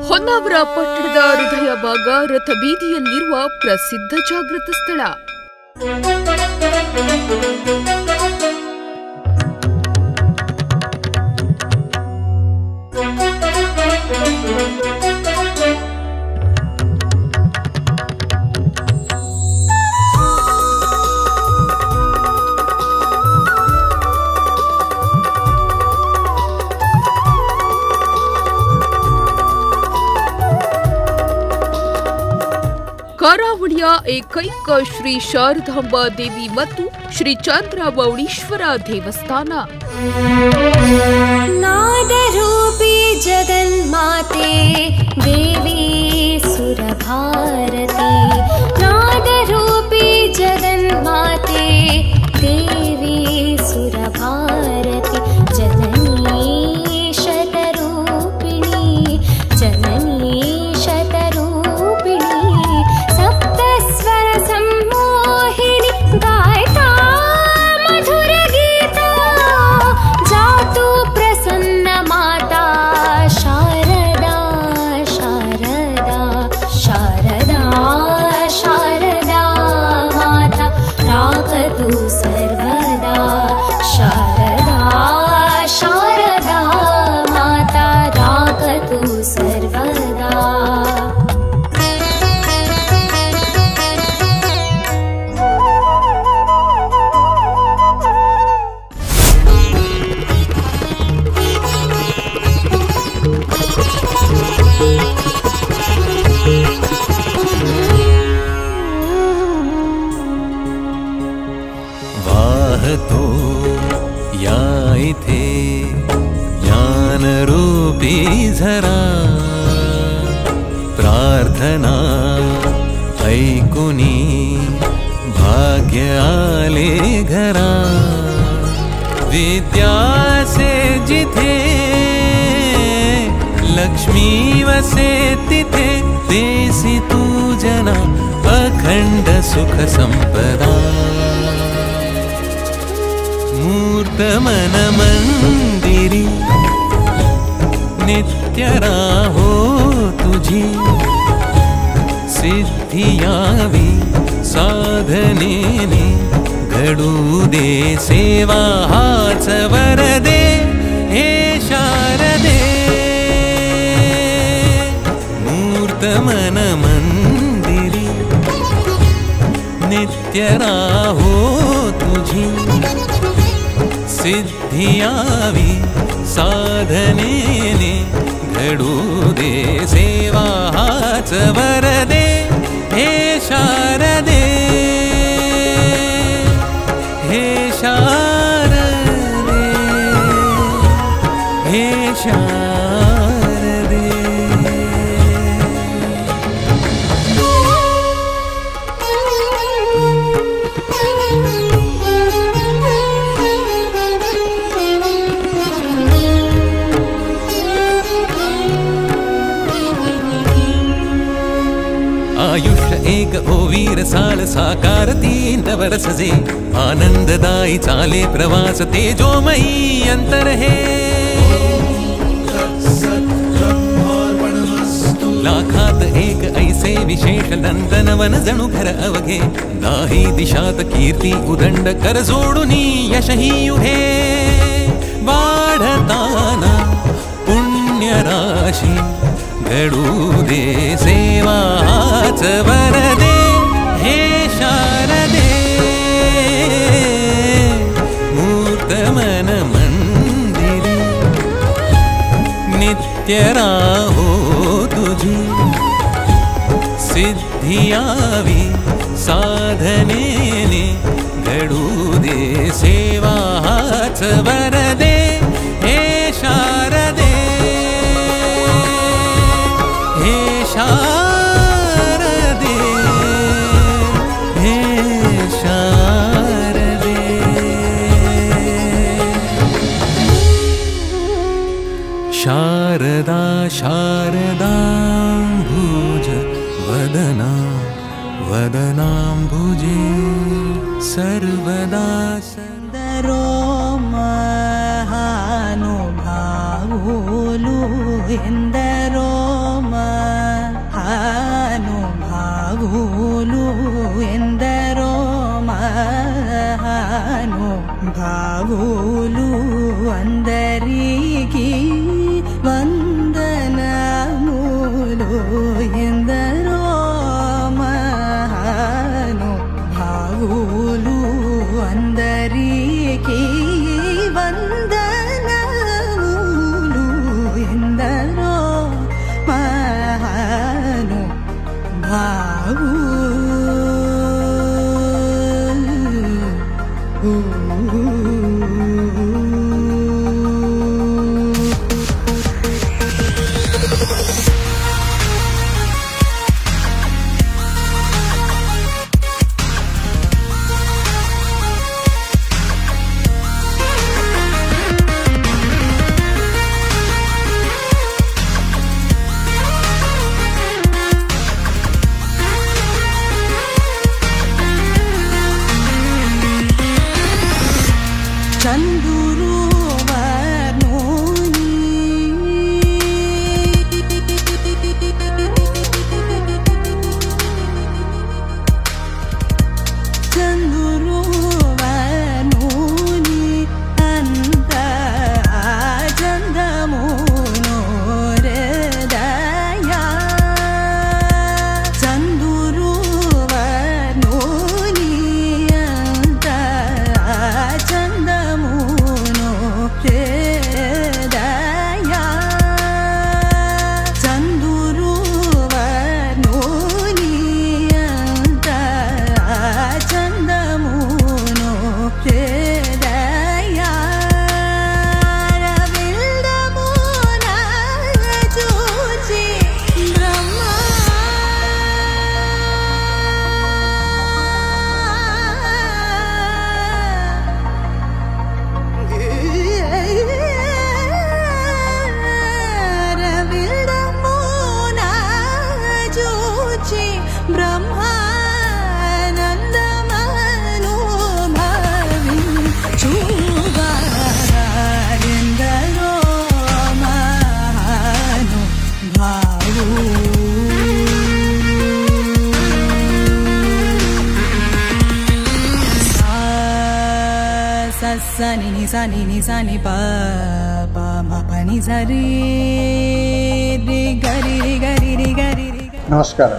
ಹೊನ್ನಾವರ ಪಟ್ಟಣದ ಹೃದಯ ಭಾಗ ರಥಬೀದಿಯಲ್ಲಿರುವ ಪ್ರಸಿದ್ಧ ಜಾಗೃತ ಸ್ಥಳ. ಕರಾವಳಿಯ ಏಕೈಕ ಶ್ರೀ ಶಾರದಾಂಬಾ ದೇವಿ ಮತ್ತು ಶ್ರೀ ಚಂದ್ರಮೌಳೀಶ್ವರ ದೇವಸ್ಥಾನ. ನಾದರೂಪಿ ಜಗನ್ಮಾತೆ ದೇವಿ ಸುರಭಾರತಿ, ನಾದರೂಪಿ ಜಗನ್ಮಾತೆ ದೇವಿ ಸುರಭಾರತಿ, ಜನನೀ ಶತರೂಪಿಣಿ, ಜನನೀ ಶತರೂಪಿಣಿ, ಸಪ್ತಸ್ವರ ಸಂಮೋಹಿನಿ, ಗಾಯತಾ ಮಧುರ ಗೀತಾ, ಜಾತು ಪ್ರಸನ್ನ ಮಾತಾ ಶಾರದಾ ಶಾರದಾ ಶಾರದಾ ಶಾರದಾ ಮಾತಾ ರಾಗತು ಸರ್ವದಾ, ಶಾರದಾ ಶಾರದಾ ಮಾತಾ ರಾಗತು ಸರ್ವದಾ. वाहतो या इथे ज्ञानरूपी झरा, प्रार्थना ऐकुनी भाग्य आले घरा, विद्यासे जिथे लक्ष्मी वसे तिथे, देसी तू जना अखंड सुख संपदा. मूर्त मन मंदिरी नित्य राहो तुझी, सिद्धी यावी साधनेने, घडू दे सेवा हाच वरदे हे शारदे. मूर्त मन मंदिरी नित्य राहो तुझी, सिद्धी यावी साधनेने, घडू दे सेवा हाच वरदे हे शारदे, हे शारदे, हे शारदे. आयुष्य एक ओवीर साल साकारती नवरसजे, आनंददायी चाले प्रवास तेजोमयी अंतर हे. लाखात एक ऐसे विशेष नंदनवन जणू घर अवघे, दाही दिशात कीर्ती उदंड कर जोडुनी यशही युहे. वाढताना पुण्य राशी, घडू दे सेवा हाच वरदे हे शारदे. मूर्त मन मंदिरी नित्य राहो तुझी, सिद्धी यावी साधनेने, घडू दे सेवा हाच वरदे हे शारदे, हे शारदे, हे शारदे. शारदा शारदाम्बुज वदना वदनाम्बुजे, सर्वदा सुन्दरो महानुभावुलु ಎಂದರೋ ಭಾವೋಲು ಅಂದರಿಗೆ ವಂದನ ಮೂಲು ಎಂದರೋ ಮಹಾನು ಭಾವೋಲು ಅಂದರಿಗೆ ವಂದನ ಮೂಲು ಎಂದರೋ ಮಹಾನು ಭಾವು ಸನಿ ಪ ಪ ಮ ಪ ನಿ ಸ ರಿ ರಿ ಗರಿ ರಿ ಗರಿ ರಿ ಗರಿ ರಿ. ನಮಸ್ಕಾರ.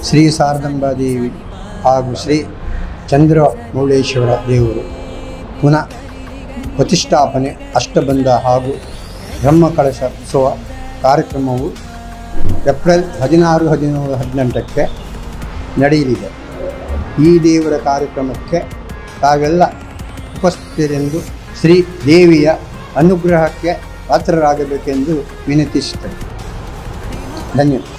ಶ್ರೀ ಶಾರದಾಂಬಾದೇವಿ ಹಾಗೂ ಶ್ರೀ ಚಂದ್ರಮೌಳೇಶ್ವರ ದೇವರು ಪುನಃ ಪ್ರತಿಷ್ಠಾಪನೆ ಅಷ್ಟಬಂಧ ಹಾಗೂ ಬ್ರಹ್ಮಕಲಶ ಉತ್ಸವ ಕಾರ್ಯಕ್ರಮವು ಏಪ್ರಿಲ್ 16, 17, 18ಕ್ಕೆ ನಡೆಯಲಿದೆ. ಈ ದೇವರ ಕಾರ್ಯಕ್ರಮಕ್ಕೆ ತಾವೆಲ್ಲ ಉಪಸ್ಥಿತರೆಂದು ಶ್ರೀ ದೇವಿಯ ಅನುಗ್ರಹಕ್ಕೆ ಪಾತ್ರರಾಗಬೇಕೆಂದು ವಿನಂತಿಸುತ್ತೇನೆ. ಧನ್ಯವಾದ.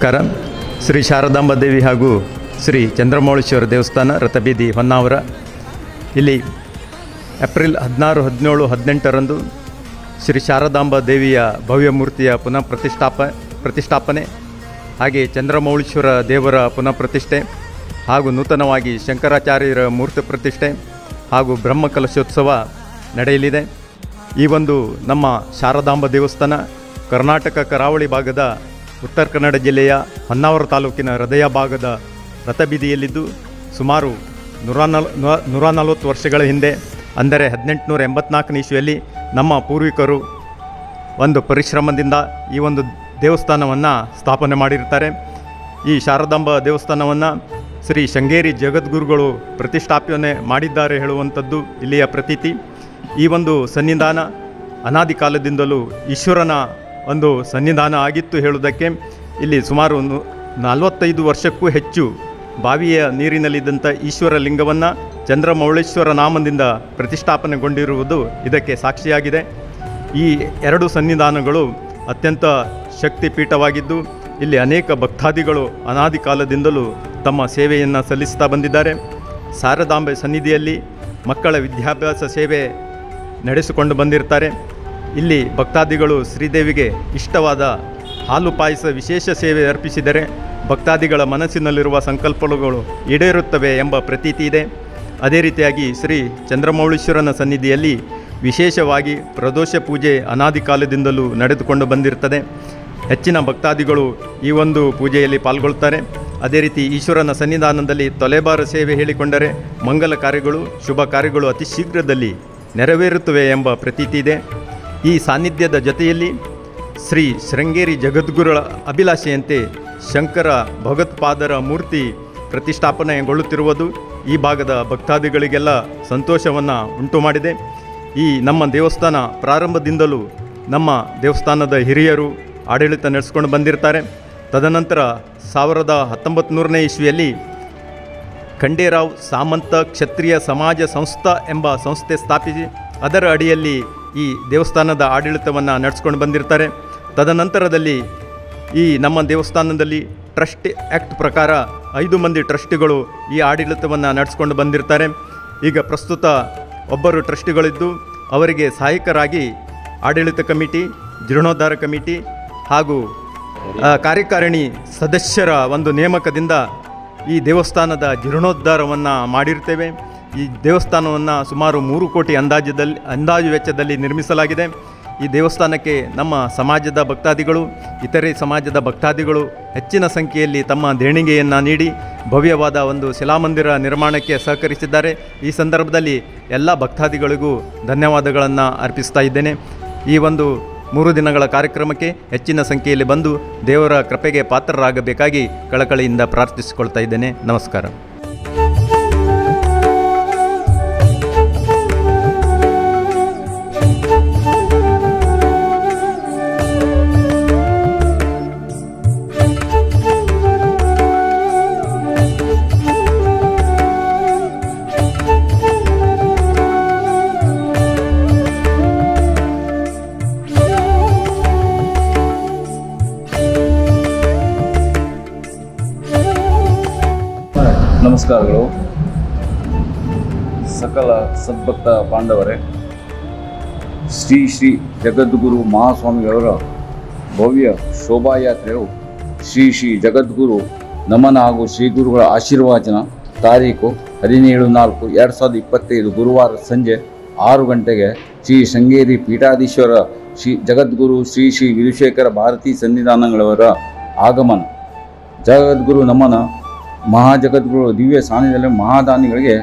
ನಮಸ್ಕಾರ. ಶ್ರೀ ಶಾರದಾಂಬಾ ದೇವಿ ಹಾಗೂ ಶ್ರೀ ಚಂದ್ರಮೌಳೇಶ್ವರ ದೇವಸ್ಥಾನ ರಥಬೀದಿ ಹೊನ್ನಾವರ ಇಲ್ಲಿ ಏಪ್ರಿಲ್ 16, 17, 18ರಂದು ಶ್ರೀ ಶಾರದಾಂಬಾ ದೇವಿಯ ಭವ್ಯ ಮೂರ್ತಿಯ ಪುನಃ ಪ್ರತಿಷ್ಠಾಪನೆ ಹಾಗೆ ಚಂದ್ರಮೌಳೇಶ್ವರ ದೇವರ ಪುನಃ ಪ್ರತಿಷ್ಠೆ ಹಾಗೂ ನೂತನವಾಗಿ ಶಂಕರಾಚಾರ್ಯರ ಮೂರ್ತಿ ಪ್ರತಿಷ್ಠೆ ಹಾಗೂ ಬ್ರಹ್ಮಕಲಶೋತ್ಸವ ನಡೆಯಲಿದೆ. ಈ ಒಂದು ನಮ್ಮ ಶಾರದಾಂಬಾ ದೇವಸ್ಥಾನ ಕರ್ನಾಟಕ ಕರಾವಳಿ ಭಾಗದ ಉತ್ತರ ಕನ್ನಡ ಜಿಲ್ಲೆಯ ಹೊನ್ನಾವರ ತಾಲೂಕಿನ ಹೃದಯ ಭಾಗದ ರಥಬೀದಿಯಲ್ಲಿದ್ದು ಸುಮಾರು 140 ವರ್ಷಗಳ ಹಿಂದೆ ಅಂದರೆ 1884ನೇ ಇಸ್ವಿಯಲ್ಲಿ ನಮ್ಮ ಪೂರ್ವಿಕರು ಒಂದು ಪರಿಶ್ರಮದಿಂದ ಈ ಒಂದು ದೇವಸ್ಥಾನವನ್ನು ಸ್ಥಾಪನೆ ಮಾಡಿರ್ತಾರೆ. ಈ ಶಾರದಾಂಬಾ ದೇವಸ್ಥಾನವನ್ನು ಶ್ರೀ ಶೃಂಗೇರಿ ಜಗದ್ಗುರುಗಳು ಪ್ರತಿಷ್ಠಾಪನೆ ಮಾಡಿದ್ದಾರೆ ಹೇಳುವಂಥದ್ದು ಇಲ್ಲಿಯ ಪ್ರತೀತಿ. ಈ ಒಂದು ಸನ್ನಿಧಾನ ಅನಾದಿ ಕಾಲದಿಂದಲೂ ಈಶ್ವರನ ಒಂದು ಸನ್ನಿಧಾನ ಆಗಿತ್ತು ಹೇಳುವುದಕ್ಕೆ ಇಲ್ಲಿ ಸುಮಾರು 45 ವರ್ಷಕ್ಕೂ ಹೆಚ್ಚು ಬಾವಿಯ ನೀರಿನಲ್ಲಿದ್ದಂಥ ಈಶ್ವರ ಲಿಂಗವನ್ನು ಚಂದ್ರಮೌಳೇಶ್ವರ ನಾಮದಿಂದ ಪ್ರತಿಷ್ಠಾಪನೆಗೊಂಡಿರುವುದು ಇದಕ್ಕೆ ಸಾಕ್ಷಿಯಾಗಿದೆ. ಈ ಎರಡು ಸನ್ನಿಧಾನಗಳು ಅತ್ಯಂತ ಶಕ್ತಿಪೀಠವಾಗಿದ್ದು ಇಲ್ಲಿ ಅನೇಕ ಭಕ್ತಾದಿಗಳು ಅನಾದಿ ಕಾಲದಿಂದಲೂ ತಮ್ಮ ಸೇವೆಯನ್ನು ಸಲ್ಲಿಸ್ತಾ ಬಂದಿದ್ದಾರೆ. ಶಾರದಾಂಬೆ ಸನ್ನಿಧಿಯಲ್ಲಿ ಮಕ್ಕಳ ವಿದ್ಯಾಭ್ಯಾಸ ಸೇವೆ ನಡೆಸಿಕೊಂಡು ಬಂದಿರ್ತಾರೆ. ಇಲ್ಲಿ ಭಕ್ತಾದಿಗಳು ಶ್ರೀದೇವಿಗೆ ಇಷ್ಟವಾದ ಹಾಲು ಪಾಯಸ ವಿಶೇಷ ಸೇವೆ ಅರ್ಪಿಸಿದರೆ ಭಕ್ತಾದಿಗಳ ಮನಸ್ಸಿನಲ್ಲಿರುವ ಸಂಕಲ್ಪಗಳು ಈಡೇರುತ್ತವೆ ಎಂಬ ಪ್ರತೀತಿ ಇದೆ. ಅದೇ ರೀತಿಯಾಗಿ ಶ್ರೀ ಚಂದ್ರಮೌಳೀಶ್ವರನ ಸನ್ನಿಧಿಯಲ್ಲಿ ವಿಶೇಷವಾಗಿ ಪ್ರದೋಷ ಪೂಜೆ ಅನಾದಿ ಕಾಲದಿಂದಲೂ ನಡೆದುಕೊಂಡು ಬಂದಿರುತ್ತದೆ. ಹೆಚ್ಚಿನ ಭಕ್ತಾದಿಗಳು ಈ ಒಂದು ಪೂಜೆಯಲ್ಲಿ ಪಾಲ್ಗೊಳ್ತಾರೆ. ಅದೇ ರೀತಿ ಈಶ್ವರನ ಸನ್ನಿಧಾನದಲ್ಲಿ ತೊಲೆಬಾರ ಸೇವೆ ಹೇಳಿಕೊಂಡರೆ ಮಂಗಲ ಕಾರ್ಯಗಳು ಶುಭ ಕಾರ್ಯಗಳು ಅತಿ ಶೀಘ್ರದಲ್ಲಿ ನೆರವೇರುತ್ತವೆ ಎಂಬ ಪ್ರತೀತಿ ಇದೆ. ಈ ಸಾನ್ನಿಧ್ಯದ ಜೊತೆಯಲ್ಲಿ ಶ್ರೀ ಶೃಂಗೇರಿ ಜಗದ್ಗುರುಗಳ ಅಭಿಲಾಷೆಯಂತೆ ಶಂಕರ ಭಗವತ್ಪಾದರ ಮೂರ್ತಿ ಪ್ರತಿಷ್ಠಾಪನೆಗೊಳ್ಳುತ್ತಿರುವುದು ಈ ಭಾಗದ ಭಕ್ತಾದಿಗಳಿಗೆಲ್ಲ ಸಂತೋಷವನ್ನು ಉಂಟು ಮಾಡಿದೆ. ಈ ನಮ್ಮ ದೇವಸ್ಥಾನ ಪ್ರಾರಂಭದಿಂದಲೂ ನಮ್ಮ ದೇವಸ್ಥಾನದ ಹಿರಿಯರು ಆಡಳಿತ ನಡೆಸ್ಕೊಂಡು ಬಂದಿರ್ತಾರೆ. ತದನಂತರ 1919ನೇ ಇಸ್ವಿಯಲ್ಲಿ ಖಂಡೇರಾವ್ ಸಾಮಂತ ಕ್ಷತ್ರಿಯ ಸಮಾಜ ಸಂಸ್ಥಾ ಎಂಬ ಸಂಸ್ಥೆ ಸ್ಥಾಪಿಸಿ ಅದರ ಅಡಿಯಲ್ಲಿ ಈ ದೇವಸ್ಥಾನದ ಆಡಳಿತವನ್ನು ನಡೆಸ್ಕೊಂಡು ಬಂದಿರ್ತಾರೆ. ತದನಂತರದಲ್ಲಿ ಈ ನಮ್ಮ ದೇವಸ್ಥಾನದಲ್ಲಿ ಟ್ರಸ್ಟ್ ಆ್ಯಕ್ಟ್ ಪ್ರಕಾರ 5 ಮಂದಿ ಟ್ರಸ್ಟಿಗಳು ಈ ಆಡಳಿತವನ್ನು ನಡೆಸ್ಕೊಂಡು ಬಂದಿರ್ತಾರೆ. ಈಗ ಪ್ರಸ್ತುತ ಒಬ್ಬರು ಟ್ರಸ್ಟಿಗಳಿದ್ದು ಅವರಿಗೆ ಸಹಾಯಕರಾಗಿ ಆಡಳಿತ ಕಮಿಟಿ, ಜೀರ್ಣೋದ್ಧಾರ ಕಮಿಟಿ ಹಾಗೂ ಕಾರ್ಯಕಾರಿಣಿ ಸದಸ್ಯರ ಒಂದು ನೇಮಕದಿಂದ ಈ ದೇವಸ್ಥಾನದ ಜೀರ್ಣೋದ್ಧಾರವನ್ನು ಮಾಡಿರ್ತೇವೆ. ಈ ದೇವಸ್ಥಾನವನ್ನು ಸುಮಾರು 3 ಕೋಟಿ ಅಂದಾಜು ವೆಚ್ಚದಲ್ಲಿ ನಿರ್ಮಿಸಲಾಗಿದೆ. ಈ ದೇವಸ್ಥಾನಕ್ಕೆ ನಮ್ಮ ಸಮಾಜದ ಭಕ್ತಾದಿಗಳು, ಇತರೆ ಸಮಾಜದ ಭಕ್ತಾದಿಗಳು ಹೆಚ್ಚಿನ ಸಂಖ್ಯೆಯಲ್ಲಿ ತಮ್ಮ ದೇಣಿಗೆಯನ್ನು ನೀಡಿ ಭವ್ಯವಾದ ಒಂದು ಶಿಲಾಮಂದಿರ ನಿರ್ಮಾಣಕ್ಕೆ ಸಹಕರಿಸಿದ್ದಾರೆ. ಈ ಸಂದರ್ಭದಲ್ಲಿ ಎಲ್ಲ ಭಕ್ತಾದಿಗಳಿಗೂ ಧನ್ಯವಾದಗಳನ್ನು ಅರ್ಪಿಸ್ತಾ ಇದ್ದೇನೆ. ಈ ಒಂದು 3 ದಿನಗಳ ಕಾರ್ಯಕ್ರಮಕ್ಕೆ ಹೆಚ್ಚಿನ ಸಂಖ್ಯೆಯಲ್ಲಿ ಬಂದು ದೇವರ ಕೃಪೆಗೆ ಪಾತ್ರರಾಗಬೇಕಾಗಿ ಕಳಕಳಿಯಿಂದ ಪ್ರಾರ್ಥಿಸಿಕೊಳ್ತಾ ಇದ್ದೇನೆ. ನಮಸ್ಕಾರ. ನಮಸ್ಕಾರಗಳು. ಸಕಲ ಸದ್ಭಕ್ತ ಬಾಂಧವರೇ, ಶ್ರೀ ಶ್ರೀ ಜಗದ್ಗುರು ಮಹಾಸ್ವಾಮಿಗಳವರ ಭವ್ಯ ಶೋಭಾಯಾತ್ರೆಯು ಶ್ರೀ ಶ್ರೀ ಜಗದ್ಗುರು ನಮನ ಹಾಗೂ ಶ್ರೀ ಗುರುಗಳ ಆಶೀರ್ವಚನ ತಾರೀಕು 17/4/2025 ಗುರುವಾರ ಸಂಜೆ 6 ಗಂಟೆಗೆ ಶ್ರೀ ಶೃಂಗೇರಿ ಪೀಠಾಧೀಶ್ವರ ಶ್ರೀ ಜಗದ್ಗುರು ಶ್ರೀ ಶ್ರೀ ವಿಧುಶೇಖರ ಭಾರತೀ ಸನ್ನಿಧಾನಗಳವರ ಆಗಮನ. ಜಗದ್ಗುರು ನಮನ ಮಹಾಜಗದ್ಗುರು ದಿವ್ಯ ಸಾನ್ನಿಧ್ಯದಲ್ಲಿ ಮಹಾದಾನಿಗಳಿಗೆ,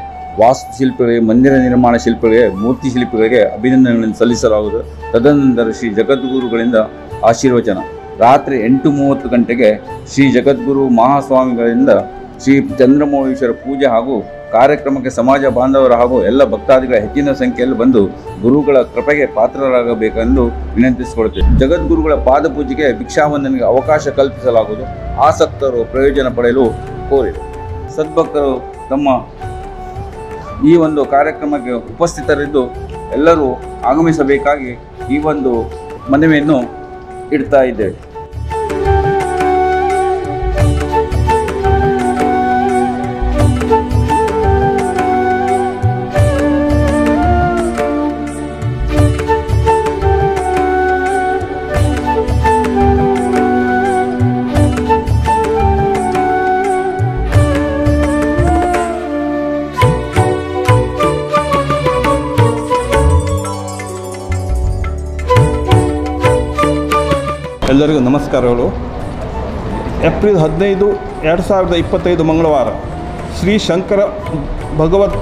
ವಾಸ್ತುಶಿಲ್ಪಿಗಳಿಗೆ, ಮಂದಿರ ನಿರ್ಮಾಣ ಶಿಲ್ಪಿಗಳಿಗೆ, ಮೂರ್ತಿ ಶಿಲ್ಪಿಗಳಿಗೆ ಅಭಿನಂದನೆಗಳನ್ನು ಸಲ್ಲಿಸಲಾಗುವುದು. ತದನಂತರ ಶ್ರೀ ಜಗದ್ಗುರುಗಳಿಂದ ಆಶೀರ್ವಚನ. ರಾತ್ರಿ 8:30 ಗಂಟೆಗೆ ಶ್ರೀ ಜಗದ್ಗುರು ಮಹಾಸ್ವಾಮಿಗಳಿಂದ ಶ್ರೀ ಚಂದ್ರಮೌಳೀಶ್ವರ ಪೂಜೆ ಹಾಗೂ ಕಾರ್ಯಕ್ರಮಕ್ಕೆ ಸಮಾಜ ಬಾಂಧವರ ಹಾಗೂ ಎಲ್ಲ ಭಕ್ತಾದಿಗಳ ಹೆಚ್ಚಿನ ಸಂಖ್ಯೆಯಲ್ಲಿ ಬಂದು ಗುರುಗಳ ಕೃಪೆಗೆ ಪಾತ್ರರಾಗಬೇಕೆಂದು ವಿನಂತಿಸಿಕೊಳ್ಳುತ್ತೇವೆ. ಜಗದ್ಗುರುಗಳ ಪಾದಪೂಜೆಗೆ ಭಿಕ್ಷಾವಂದನೆಗೆ ಅವಕಾಶ ಕಲ್ಪಿಸಲಾಗುವುದು. ಆಸಕ್ತರು ಪ್ರಯೋಜನ ಪಡೆಯಲು ಕೋರಿದೆ. ಸದ್ಭಕ್ತರು ತಮ್ಮ ಈ ಒಂದು ಕಾರ್ಯಕ್ರಮಕ್ಕೆ ಉಪಸ್ಥಿತರಿದ್ದು ಎಲ್ಲರೂ ಆಗಮಿಸಬೇಕಾಗಿ ಈ ಒಂದು ಮನವಿಯನ್ನು ಇಡ್ತಾ ಇದ್ದೇವೆ. ಎಲ್ಲರಿಗೂ ನಮಸ್ಕಾರಗಳು. ಏಪ್ರಿಲ್ 15, 2025 ಮಂಗಳವಾರ ಶ್ರೀ ಶಂಕರ ಭಗವತ್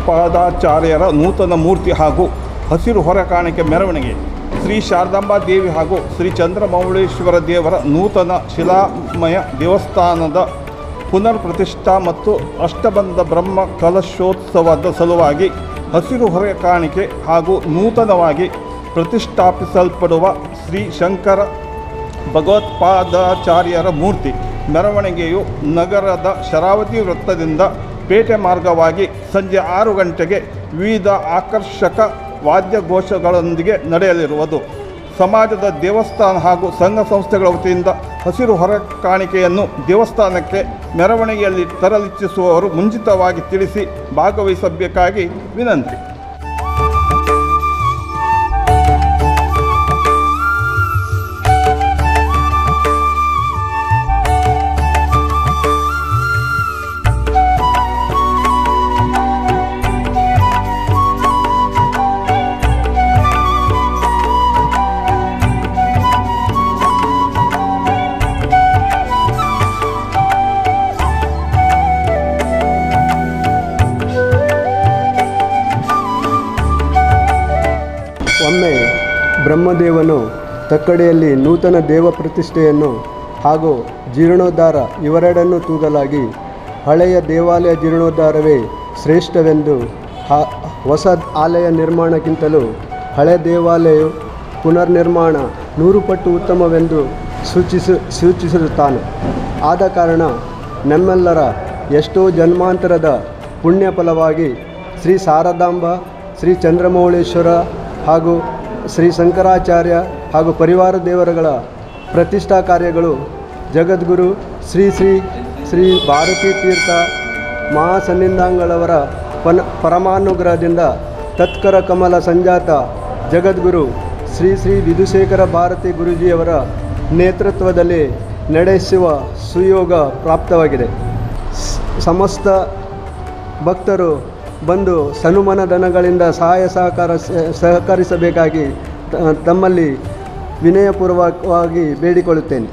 ಪಾದಾಚಾರ್ಯರ ನೂತನ ಮೂರ್ತಿ ಹಾಗೂ ಹಸಿರು ಹೊರಕಾಣಿಕೆ ಮೆರವಣಿಗೆ, ಶ್ರೀ ಶಾರದಾಂಬಾ ದೇವಿ ಹಾಗೂ ಶ್ರೀ ಚಂದ್ರಮೌಳೀಶ್ವರ ದೇವರ ನೂತನ ಶಿಲಾಮಯ ದೇವಸ್ಥಾನದ ಪುನರ್ ಪ್ರತಿಷ್ಠಾ ಮತ್ತು ಅಷ್ಟಬಂಧ ಬ್ರಹ್ಮ ಕಲಶೋತ್ಸವದ ಸಲುವಾಗಿ ಹಸಿರು ಹೊರಕಾಣಿಕೆ ಹಾಗೂ ನೂತನವಾಗಿ ಪ್ರತಿಷ್ಠಾಪಿಸಲ್ಪಡುವ ಶ್ರೀ ಶಂಕರ ಭಗವತ್ಪಾದಾಚಾರ್ಯರ ಮೂರ್ತಿ ಮೆರವಣಿಗೆಯು ನಗರದ ಶರಾವತಿ ವೃತ್ತದಿಂದ ಪೇಟೆ ಮಾರ್ಗವಾಗಿ ಸಂಜೆ 6 ಗಂಟೆಗೆ ವಿವಿಧ ಆಕರ್ಷಕ ವಾದ್ಯಘೋಷಗಳೊಂದಿಗೆ ನಡೆಯಲಿರುವುದು. ಸಮಾಜದ ದೇವಸ್ಥಾನ ಹಾಗೂ ಸಂಘ ಸಂಸ್ಥೆಗಳ ವತಿಯಿಂದ ಹಸಿರು ಹೊರಕಾಣಿಕೆಯನ್ನು ದೇವಸ್ಥಾನಕ್ಕೆ ಮೆರವಣಿಗೆಯಲ್ಲಿ ತರಲಿಚ್ಛಿಸುವವರು ಮುಂಚಿತವಾಗಿ ತಿಳಿಸಿ ಭಾಗವಹಿಸಬೇಕಾಗಿ ವಿನಂತಿ. ಬ್ರಹ್ಮದೇವನು ತಕ್ಕಡಿಯಲ್ಲಿ ನೂತನ ದೇವ ಪ್ರತಿಷ್ಠೆಯನ್ನು ಹಾಗೂ ಜೀರ್ಣೋದ್ಧಾರ ಇವೆರಡನ್ನೂ ತೂಗಲಾಗಿ ಹಳೆಯ ದೇವಾಲಯ ಜೀರ್ಣೋದ್ಧಾರವೇ ಶ್ರೇಷ್ಠವೆಂದು ಹೊಸ ಆಲಯ ನಿರ್ಮಾಣಕ್ಕಿಂತಲೂ ಹಳೆಯ ದೇವಾಲಯ ಪುನರ್ನಿರ್ಮಾಣ 100 ಪಟ್ಟು ಉತ್ತಮವೆಂದು ಸೂಚಿಸಿರುತ್ತಾನೆ. ಆದ ಕಾರಣ ನಮ್ಮೆಲ್ಲರ ಎಷ್ಟೋ ಜನ್ಮಾಂತರದ ಪುಣ್ಯ ಫಲವಾಗಿ ಶ್ರೀ ಶಾರದಾಂಬ, ಶ್ರೀ ಚಂದ್ರಮೌಳೇಶ್ವರ ಹಾಗೂ ಶ್ರೀ ಶಂಕರಾಚಾರ್ಯ ಹಾಗೂ ಪರಿವಾರ ದೇವರುಗಳ ಪ್ರತಿಷ್ಠಾ ಕಾರ್ಯಗಳು ಜಗದ್ಗುರು ಶ್ರೀ ಶ್ರೀ ಶ್ರೀ ಭಾರತೀ ತೀರ್ಥ ಮಹಾಸನ್ನಿಧಾನಗಳವರ ಪರಮಾನುಗ್ರಹದಿಂದ ತತ್ಕರ ಕಮಲ ಸಂಜಾತ ಜಗದ್ಗುರು ಶ್ರೀ ಶ್ರೀ ವಿಧುಶೇಖರ ಭಾರತಿ ಗುರೂಜಿಯವರ ನೇತೃತ್ವದಲ್ಲಿ ನಡೆಸುವ ಸುಯೋಗ ಪ್ರಾಪ್ತವಾಗಿದೆ. ಸಮಸ್ತ ಭಕ್ತರು ಬಂದು ಸನುಮನ ಧನಗಳಿಂದ ಸಹಕರಿಸಬೇಕಾಗಿ ತಮ್ಮಲ್ಲಿ ವಿನಯಪೂರ್ವಕವಾಗಿ ಬೇಡಿಕೊಳ್ಳುತ್ತೇನೆ.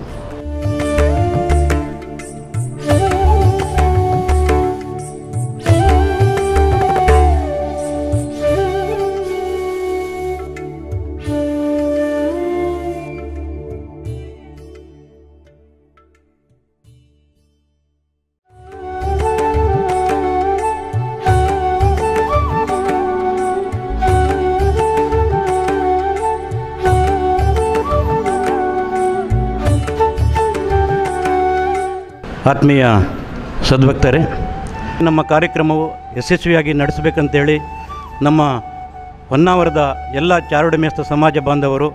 ಆತ್ಮೀಯ ಸದ್ಭಕ್ತರೇ, ನಮ್ಮ ಕಾರ್ಯಕ್ರಮವು ಯಶಸ್ವಿಯಾಗಿ ನಡೆಸಬೇಕಂತೇಳಿ ನಮ್ಮ ಹೊನ್ನಾವರದ ಎಲ್ಲ ಚಾರುಡಿ ಮೇಸ್ತ ಸಮಾಜ ಬಾಂಧವರು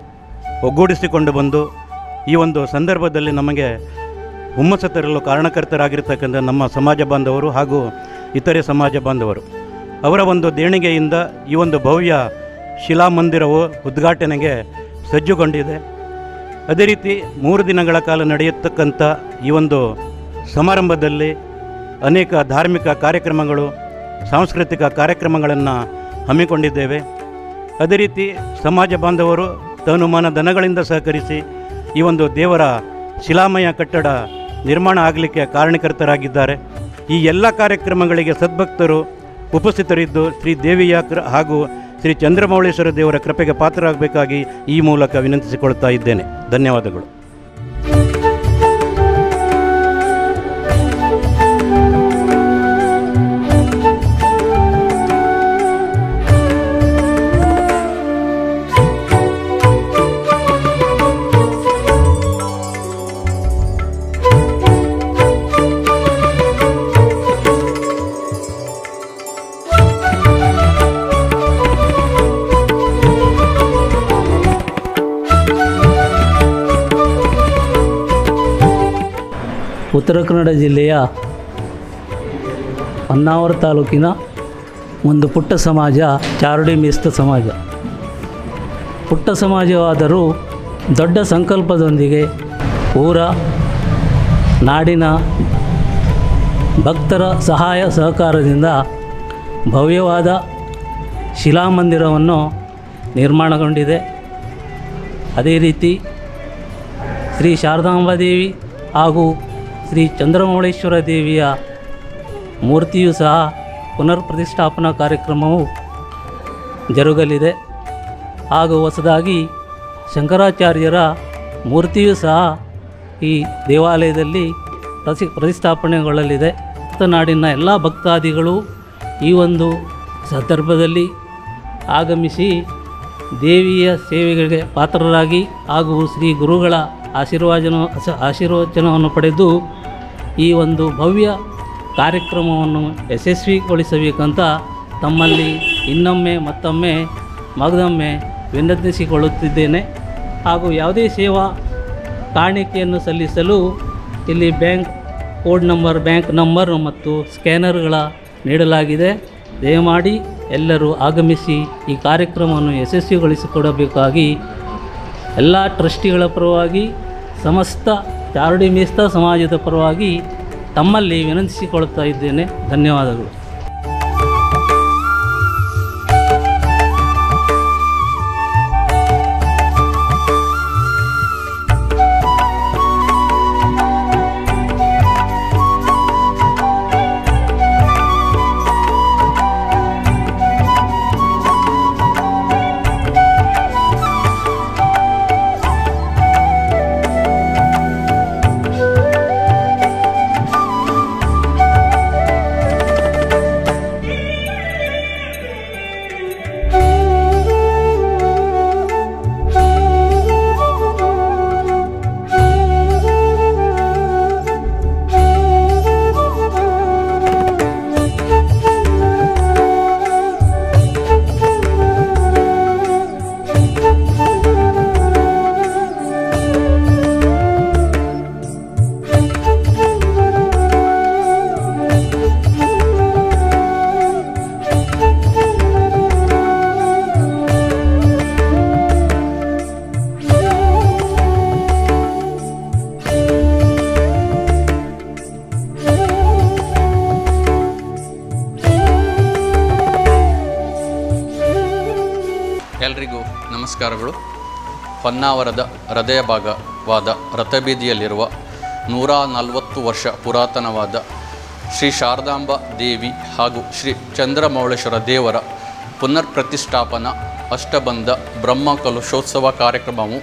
ಒಗ್ಗೂಡಿಸಿಕೊಂಡು ಬಂದು ಈ ಒಂದು ಸಂದರ್ಭದಲ್ಲಿ ನಮಗೆ ಹುಮ್ಮಸ್ಸು ತರಲು ಕಾರಣಕರ್ತರಾಗಿರ್ತಕ್ಕಂಥ ನಮ್ಮ ಸಮಾಜ ಬಾಂಧವರು ಹಾಗೂ ಇತರೆ ಸಮಾಜ ಬಾಂಧವರು ಅವರ ಒಂದು ದೇಣಿಗೆಯಿಂದ ಈ ಒಂದು ಭವ್ಯ ಶಿಲಾಮಂದಿರವು ಉದ್ಘಾಟನೆಗೆ ಸಜ್ಜುಗೊಂಡಿದೆ. ಅದೇ ರೀತಿ 3 ದಿನಗಳ ಕಾಲ ನಡೆಯತಕ್ಕಂಥ ಈ ಒಂದು ಸಮಾರಂಭದಲ್ಲಿ ಅನೇಕ ಧಾರ್ಮಿಕ ಕಾರ್ಯಕ್ರಮಗಳು, ಸಾಂಸ್ಕೃತಿಕ ಕಾರ್ಯಕ್ರಮಗಳನ್ನು ಹಮ್ಮಿಕೊಂಡಿದ್ದೇವೆ. ಅದೇ ರೀತಿ ಸಮಾಜ ಬಾಂಧವರು ತನುಮಾನ ಧನಗಳಿಂದ ಸಹಕರಿಸಿ ಈ ಒಂದು ದೇವರ ಶಿಲಾಮಯ ಕಟ್ಟಡ ನಿರ್ಮಾಣ ಆಗಲಿಕ್ಕೆ ಕಾರಣಕರ್ತರಾಗಿದ್ದಾರೆ. ಈ ಎಲ್ಲ ಕಾರ್ಯಕ್ರಮಗಳಿಗೆ ಸದ್ಭಕ್ತರು ಉಪಸ್ಥಿತರಿದ್ದು ಶ್ರೀ ದೇವಿಯ ಹಾಗೂ ಶ್ರೀ ಚಂದ್ರಮೌಳೇಶ್ವರ ದೇವರ ಕೃಪೆಗೆ ಪಾತ್ರರಾಗಬೇಕಾಗಿ ಈ ಮೂಲಕ ವಿನಂತಿಸಿಕೊಳ್ತಾ ಇದ್ದೇನೆ. ಧನ್ಯವಾದಗಳು. ಉತ್ತರ ಕನ್ನಡ ಜಿಲ್ಲೆಯ ಹೊನ್ನಾವರ ತಾಲೂಕಿನ ಒಂದು ಪುಟ್ಟ ಸಮಾಜ ಚಾರುಡಿ ಮೇಸ್ತ ಸಮಾಜ. ಪುಟ್ಟ ಸಮಾಜವಾದರೂ ದೊಡ್ಡ ಸಂಕಲ್ಪದೊಂದಿಗೆ ಊರ ನಾಡಿನ ಭಕ್ತರ ಸಹಾಯ ಸಹಕಾರದಿಂದ ಭವ್ಯವಾದ ಶಿಲಾಮಂದಿರವನ್ನು ನಿರ್ಮಾಣಗೊಂಡಿದೆ. ಅದೇ ರೀತಿ ಶ್ರೀ ಶಾರದಾಂಬಾದೇವಿ ಹಾಗೂ ಶ್ರೀ ಚಂದ್ರಮೌಳೇಶ್ವರ ದೇವಿಯ ಮೂರ್ತಿಯೂ ಸಹ ಪುನರ್ ಪ್ರತಿಷ್ಠಾಪನಾ ಕಾರ್ಯಕ್ರಮವು ಜರುಗಲಿದೆ. ಹಾಗೂ ಹೊಸದಾಗಿ ಶಂಕರಾಚಾರ್ಯರ ಮೂರ್ತಿಯೂ ಸಹ ಈ ದೇವಾಲಯದಲ್ಲಿ ಪ್ರತಿಷ್ಠಾಪನೆಗೊಳ್ಳಲಿದೆ. ನಾಡಿನ ಎಲ್ಲ ಭಕ್ತಾದಿಗಳು ಈ ಒಂದು ಸಂದರ್ಭದಲ್ಲಿ ಆಗಮಿಸಿ ದೇವಿಯ ಸೇವೆಗಳಿಗೆ ಪಾತ್ರರಾಗಿ ಹಾಗೂ ಶ್ರೀ ಗುರುಗಳ ಆಶೀರ್ವಚನವನ್ನು ಪಡೆದು ಈ ಒಂದು ಭವ್ಯ ಕಾರ್ಯಕ್ರಮವನ್ನು ಯಶಸ್ವಿಗೊಳಿಸಬೇಕಂತ ತಮ್ಮಲ್ಲಿ ಇನ್ನೊಮ್ಮೆ ಮತ್ತೊಮ್ಮೆ ಮಗದೊಮ್ಮೆ ವಿನಂತಿಸಿಕೊಳ್ಳುತ್ತಿದ್ದೇನೆ. ಹಾಗೂ ಯಾವುದೇ ಸೇವಾ ಕಾಣಿಕೆಯನ್ನು ಸಲ್ಲಿಸಲು ಇಲ್ಲಿ ಬ್ಯಾಂಕ್ ನಂಬರ್ ಮತ್ತು ಸ್ಕ್ಯಾನರ್ಗಳ ನೀಡಲಾಗಿದೆ. ದಯಮಾಡಿ ಎಲ್ಲರೂ ಆಗಮಿಸಿ ಈ ಕಾರ್ಯಕ್ರಮವನ್ನು ಯಶಸ್ವಿಗೊಳಿಸಿಕೊಡಬೇಕಾಗಿ ಎಲ್ಲ ಟ್ರಸ್ಟಿಗಳ ಪರವಾಗಿ ಸಮಸ್ತ ಚಾರುಡಿ ಮೇಸ್ತ ಸಮಾಜದ ಪರವಾಗಿ ತಮ್ಮಲ್ಲಿ ವಿನಂತಿಸಿಕೊಳ್ಳುತ್ತಾ ಇದ್ದೇನೆ. ಧನ್ಯವಾದಗಳು. ನಮಸ್ಕಾರಗಳು. ಹೊನ್ನಾವರದ ಹೃದಯ ಭಾಗವಾದ ರಥಬೀದಿಯಲ್ಲಿರುವ 140 ವರ್ಷ ಪುರಾತನವಾದ ಶ್ರೀ ಶಾರದಾಂಬ ದೇವಿ ಹಾಗೂ ಶ್ರೀ ಚಂದ್ರಮೌಳೇಶ್ವರ ದೇವರ ಪುನರ್ ಪ್ರತಿಷ್ಠಾಪನಾ ಅಷ್ಟಬಂಧ ಬ್ರಹ್ಮ ಕಲಶೋತ್ಸವ ಕಾರ್ಯಕ್ರಮವು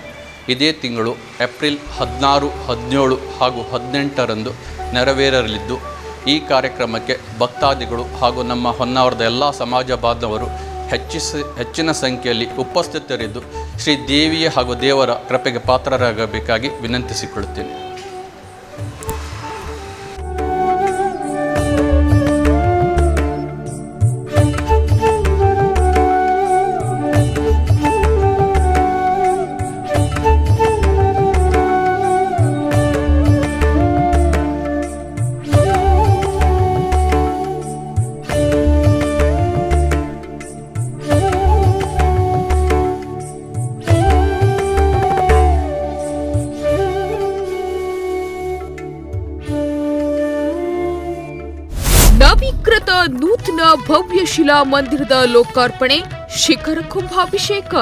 ಇದೇ ತಿಂಗಳು ಏಪ್ರಿಲ್ 16, 17 ಹಾಗೂ 18ರಂದು ನೆರವೇರಲಿದ್ದು, ಈ ಕಾರ್ಯಕ್ರಮಕ್ಕೆ ಭಕ್ತಾದಿಗಳು ಹಾಗೂ ನಮ್ಮ ಹೊನ್ನಾವರದ ಎಲ್ಲ ಸಮಾಜ ಬಾಂಧವರು ಹೆಚ್ಚಿನ ಸಂಖ್ಯೆಯಲ್ಲಿ ಉಪಸ್ಥಿತರಿದ್ದು ಶ್ರೀ ದೇವಿಯ ಹಾಗೂ ದೇವರ ಕೃಪೆಗೆ ಪಾತ್ರರಾಗಬೇಕಾಗಿ ವಿನಂತಿಸಿಕೊಳ್ಳುತ್ತೇನೆ. ನವೀಕೃತ ನೂತನ ಭವ್ಯ ಶಿಲಾ ಮಂದಿರದ ಲೋಕಾರ್ಪಣೆ, ಶಿಖರ ಕುಂಭಾಭಿಷೇಕ.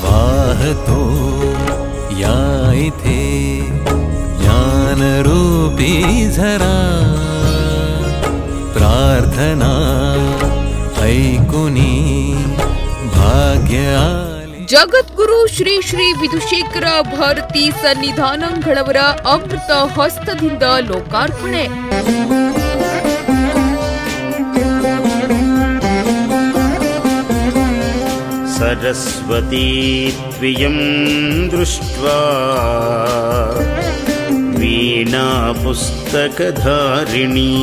वाहतो या इथे ज्ञानरूपी झरा प्रार्थना ऐकुनी भाग्य ಜಗದ್ಗುರು ಶ್ರೀ ಶ್ರೀ ವಿಧುಶೇಖರ ಭಾರತಿ ಸನ್ನಿಧಾನಂಗಳವರ ಅಮೃತ ಹಸ್ತದಿಂದ ಲೋಕಾರ್ಪಣೆ. सरस्वती त्वयं दृष्ट्वा वीणा पुस्तकधारिणी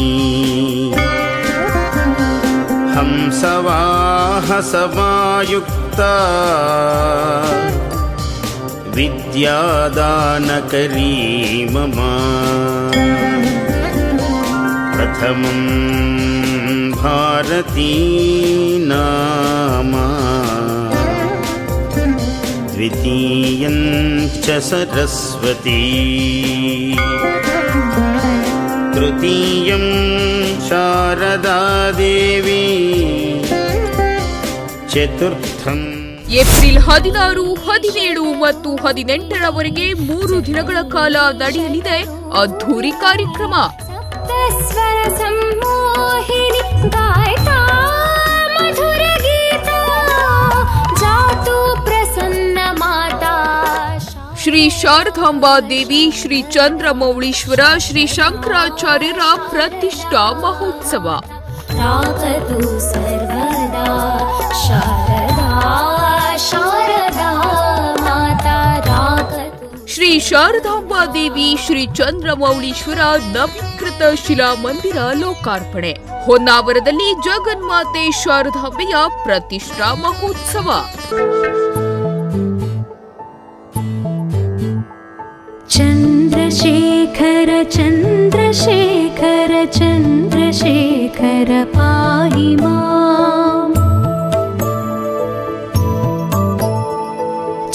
हंसवाहसमायुक्ता विद्यादानकरी मम प्रथमं भारती नाम द्वितीयं च सरस्वती तृतीयं शारदा देवी चतुर्थं. ಏಪ್ರಿಲ್ 16, 17 ಮತ್ತು 18ರವರೆಗೆ 3 ದಿನಗಳ ಕಾಲ ನಡೆಯಲಿದೆ ಅದ್ಧೂರಿ ಕಾರ್ಯಕ್ರಮ. ಶ್ರೀ ಶಾರದಾಂಬಾ ದೇವಿ, ಶ್ರೀ ಚಂದ್ರಮೌಳೀಶ್ವರ, ಶ್ರೀ ಶಂಕರಾಚಾರ್ಯರ ಪ್ರತಿಷ್ಠಾ ಮಹೋತ್ಸವ. ಶ್ರೀ ಶಾರದಾಂಬಾ ದೇವಿ, ಶ್ರೀ ಚಂದ್ರಮೌಳೀಶ್ವರ ನವೀಕೃತ ಶಿಲಾ ಮಂದಿರ ಲೋಕಾರ್ಪಣೆ. ಹೊನ್ನಾವರದಲ್ಲಿ ಜಗನ್ಮಾತೆ ಶಾರದಾಂಬೆಯ ಪ್ರತಿಷ್ಠಾ ಮಹೋತ್ಸವ. चन्द्रशेखर चन्द्रशेखर चन्द्रशेखर पाहि माम्.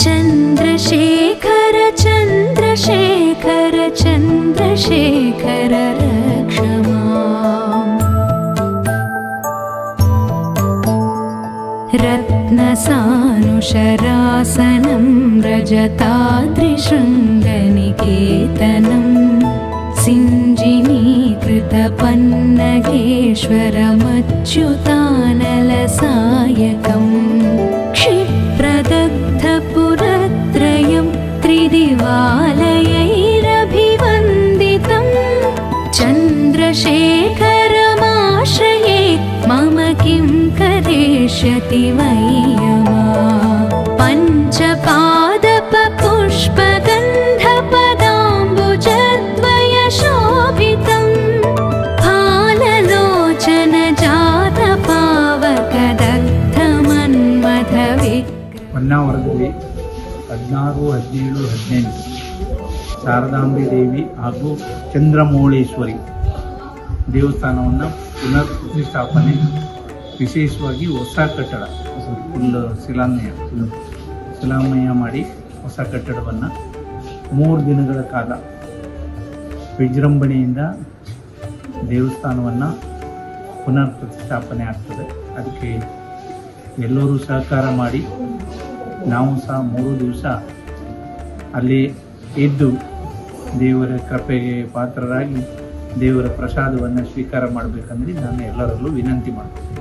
चन्द्रशेखर चन्द्रशेखर चन्द्रशेखर रक्ष माम्. रत्नसानुशरासनं रजताद्रिशृङ्गनिकेतनं सिञ्जिनीकृतपन्नगेश्वरमच्युतानलसायकम् क्षिप्रदग्धपुरत्रयं त्रिदिवालयैरभिवन्दितं चन्द्रशेखरमाश्रये मम किं करिष्यति वैयमा. पञ्चपादपपुष्पगन्धपदाम्बुजद्वयशोभितं फाललोचनजातपावकदग्धमन्मथवे. ಹೊನ್ನಾವರದಲ್ಲಿ 16, 17, 18 ಶಾರದಾಂಬೆ ದೇವಿ ಹಾಗೂ ಚಂದ್ರಮೌಳೇಶ್ವರಿ ದೇವಸ್ಥಾನವನ್ನು ಪುನರ್ ಪ್ರತಿಷ್ಠಾಪನೆ, ವಿಶೇಷವಾಗಿ ಹೊಸ ಕಟ್ಟಡ ಫುಲ್ ಶಿಲಾಮಯ ಮಾಡಿ ಹೊಸ ಕಟ್ಟಡವನ್ನು 3 ದಿನಗಳ ಕಾಲ ವಿಜೃಂಭಣೆಯಿಂದ ದೇವಸ್ಥಾನವನ್ನು ಪುನರ್ ಪ್ರತಿಷ್ಠಾಪನೆ ಆಗ್ತದೆ. ಅದಕ್ಕೆ ಎಲ್ಲರೂ ಸಹಕಾರ ಮಾಡಿ ನಾವು ಸಹ 3 ದಿವಸ ಅಲ್ಲಿ ಇದ್ದು ದೇವರ ಕೃಪೆಗೆ ಪಾತ್ರರಾಗಿ ದೇವರ ಪ್ರಸಾದವನ್ನು ಸ್ವೀಕಾರ ಮಾಡಬೇಕಂದ್ರೆ ನಾನು ಎಲ್ಲರಲ್ಲೂ ವಿನಂತಿ ಮಾಡ್ತೀನಿ.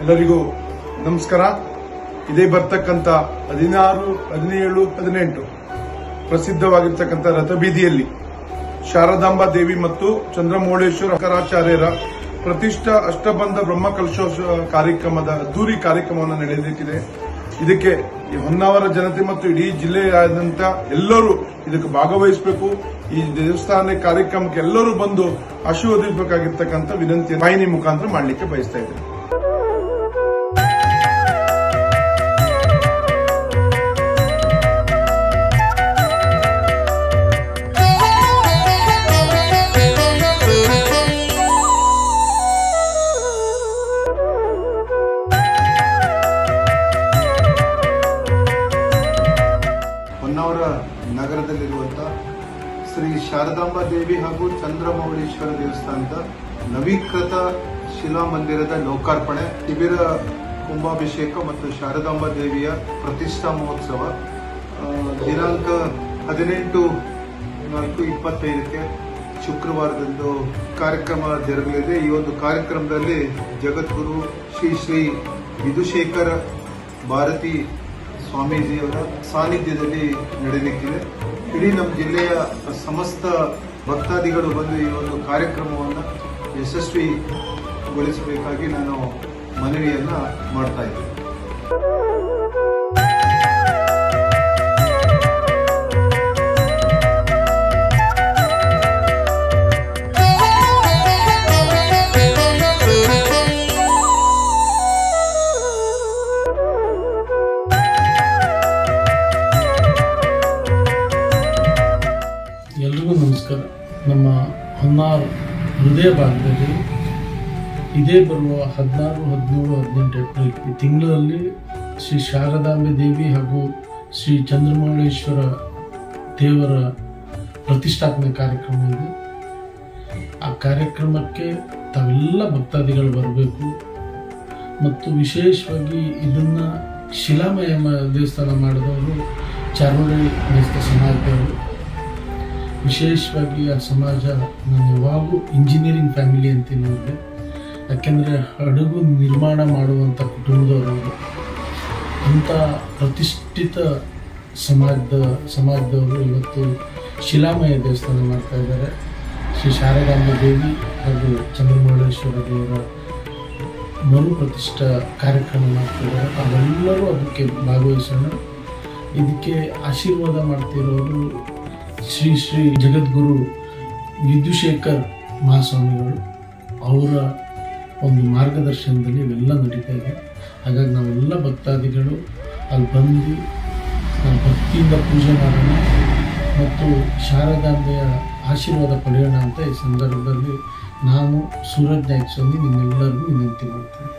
ಎಲ್ಲರಿಗೂ ನಮಸ್ಕಾರ. ಇದೇ ಬರ್ತಕ್ಕಂಥ 16, 17, 18 ಪ್ರಸಿದ್ಧವಾಗಿರ್ತಕ್ಕಂಥ ರಥಬೀದಿಯಲ್ಲಿ ಶಾರದಾಂಬಾ ದೇವಿ ಮತ್ತು ಚಂದ್ರಮೌಳೇಶ್ವರ ಶಂಕರಾಚಾರ್ಯರ ಪ್ರತಿಷ್ಠಾ ಅಷ್ಟಬಂಧ ಬ್ರಹ್ಮಕಲಶೋತ್ಸವ ಕಾರ್ಯಕ್ರಮದ ಅದ್ದೂರಿ ಕಾರ್ಯಕ್ರಮವನ್ನು ನಡೆಯಲಿಕ್ಕಿದೆ. ಇದಕ್ಕೆ ಈ ಹೊನ್ನಾವರ ಜನತೆ ಮತ್ತು ಇಡೀ ಜಿಲ್ಲೆಯಾದ್ಯಂತ ಎಲ್ಲರೂ ಇದಕ್ಕೆ ಭಾಗವಹಿಸಬೇಕು. ಈ ದೇವಸ್ಥಾನ ಕಾರ್ಯಕ್ರಮಕ್ಕೆ ಎಲ್ಲರೂ ಬಂದು ಆಶೀರ್ವದಿಸಬೇಕಾಗಿರ್ತಕ್ಕಂಥ ವಿನಂತಿ ವಾಹಿನಿ ಮುಖಾಂತರ ಮಾಡಲಿಕ್ಕೆ ಬಯಸ್ತಾ ಇದ್ದೇನೆ. ಹೊನ್ನಾವರ ನಗರದಲ್ಲಿರುವಂಥ ಶ್ರೀ ಶಾರದಾಂಬಾ ದೇವಿ ಹಾಗೂ ಚಂದ್ರಮೌಳೇಶ್ವರ ದೇವಸ್ಥಾನದ ನವೀಕೃತ ಶಿಲಾಮಂದಿರದ ಲೋಕಾರ್ಪಣೆ, ಶಿಬಿರ ಕುಂಭಾಭಿಷೇಕ ಮತ್ತು ಶಾರದಾಂಬಾ ದೇವಿಯ ಪ್ರತಿಷ್ಠಾ ಮಹೋತ್ಸವ ದಿನಾಂಕ 18/4/25 ಶುಕ್ರವಾರದಂದು ಕಾರ್ಯಕ್ರಮ ಜರುಗಲಿದೆ. ಈ ಒಂದು ಕಾರ್ಯಕ್ರಮದಲ್ಲಿ ಜಗದ್ಗುರು ಶ್ರೀ ಶ್ರೀ ವಿಧುಶೇಖರ ಭಾರತಿ ಸ್ವಾಮೀಜಿಯವರ ಸಾನ್ನಿಧ್ಯದಲ್ಲಿ ನಡೆಯಲಿಕ್ಕಿದೆ. ಇಡೀ ನಮ್ಮ ಜಿಲ್ಲೆಯ ಸಮಸ್ತ ಭಕ್ತಾದಿಗಳು ಬಂದು ಈ ಒಂದು ಕಾರ್ಯಕ್ರಮವನ್ನು ಯಶಸ್ವಿಗೊಳಿಸಬೇಕಾಗಿ ನಾನು ಮನವಿಯನ್ನು ಮಾಡ್ತಾ ಇದ್ದೇನೆ. ಎಲ್ರಿಗೂ ನಮಸ್ಕಾರ. ನಮ್ಮ ಹೊನ್ನಾವರ ಹೃದಯ ಭಾಗದಲ್ಲಿ ಇದೇ ಬರುವ 16, 17, 18 ಏಪ್ರಿಲ್ ಈ ತಿಂಗಳಲ್ಲಿ ಶ್ರೀ ಶಾರದಾಂಬೆ ದೇವಿ ಹಾಗೂ ಶ್ರೀ ಚಂದ್ರಮೌಳೇಶ್ವರ ದೇವರ ಪ್ರತಿಷ್ಠಾಪನೆ ಕಾರ್ಯಕ್ರಮ ಇದೆ. ಆ ಕಾರ್ಯಕ್ರಮಕ್ಕೆ ತಾವೆಲ್ಲ ಭಕ್ತಾದಿಗಳು ಬರಬೇಕು ಮತ್ತು ವಿಶೇಷವಾಗಿ ಇದನ್ನು ಶಿಲಾಮಯ ದೇವಸ್ಥಾನ ಮಾಡಿದವರು ಚಾರ್ಮುಡಿ ಮೇಸ್ತ ಸಮಾಜದವರು. ವಿಶೇಷವಾಗಿ ಆ ಸಮಾಜ ನಾನು ಯಾವಾಗೂ ಇಂಜಿನಿಯರಿಂಗ್ ಫ್ಯಾಮಿಲಿ ಅಂತೀನಿ ಅವ್ರಿಗೆ. ಯಾಕೆಂದರೆ ಹಡಗು ನಿರ್ಮಾಣ ಮಾಡುವಂಥ ಕುಟುಂಬದವರು, ಅಂಥ ಪ್ರತಿಷ್ಠಿತ ಸಮಾಜದವರು ಇವತ್ತು ಶಿಲಾಮಯ ದೇವಸ್ಥಾನ ಮಾಡ್ತಾ ಇದ್ದಾರೆ. ಶ್ರೀ ಶಾರದಾಂಬಾ ದೇವಿ ಹಾಗೂ ಚಂದ್ರಮೌಳೇಶ್ವರ ದೇವರ ಮರು ಪ್ರತಿಷ್ಠಾ ಕಾರ್ಯಕ್ರಮ ಮಾಡ್ತಿದ್ದಾರೆ. ಅವೆಲ್ಲರೂ ಅದಕ್ಕೆ ಭಾಗವಹಿಸೋಣ. ಇದಕ್ಕೆ ಆಶೀರ್ವಾದ ಮಾಡ್ತಿರೋರು ಶ್ರೀ ಶ್ರೀ ಜಗದ್ಗುರು ವಿಧುಶೇಖರ್ ಮಹಾಸ್ವಾಮಿಗಳು. ಅವರ ಒಂದು ಮಾರ್ಗದರ್ಶನದಲ್ಲಿ ಇವೆಲ್ಲ ನಡೀತಾ ಇದೆ. ಹಾಗಾಗಿ ನಾವೆಲ್ಲ ಭಕ್ತಾದಿಗಳು ಅಲ್ಲಿ ಬಂದು ನಾವು ಭಕ್ತಿಯಿಂದ ಪೂಜೆ ಮಾಡೋಣ ಮತ್ತು ಶಾರದಾಂಬೆಯ ಆಶೀರ್ವಾದ ಪಡೆಯೋಣ ಅಂತ ಈ ಸಂದರ್ಭದಲ್ಲಿ ನಾನು ಸೂರಜ್ ನಾಯ್ಕ ಸ್ವಾಮಿ ನಿಮ್ಮೆಲ್ಲರಿಗೂ ವಿನಂತಿ ಮಾಡ್ತೀನಿ.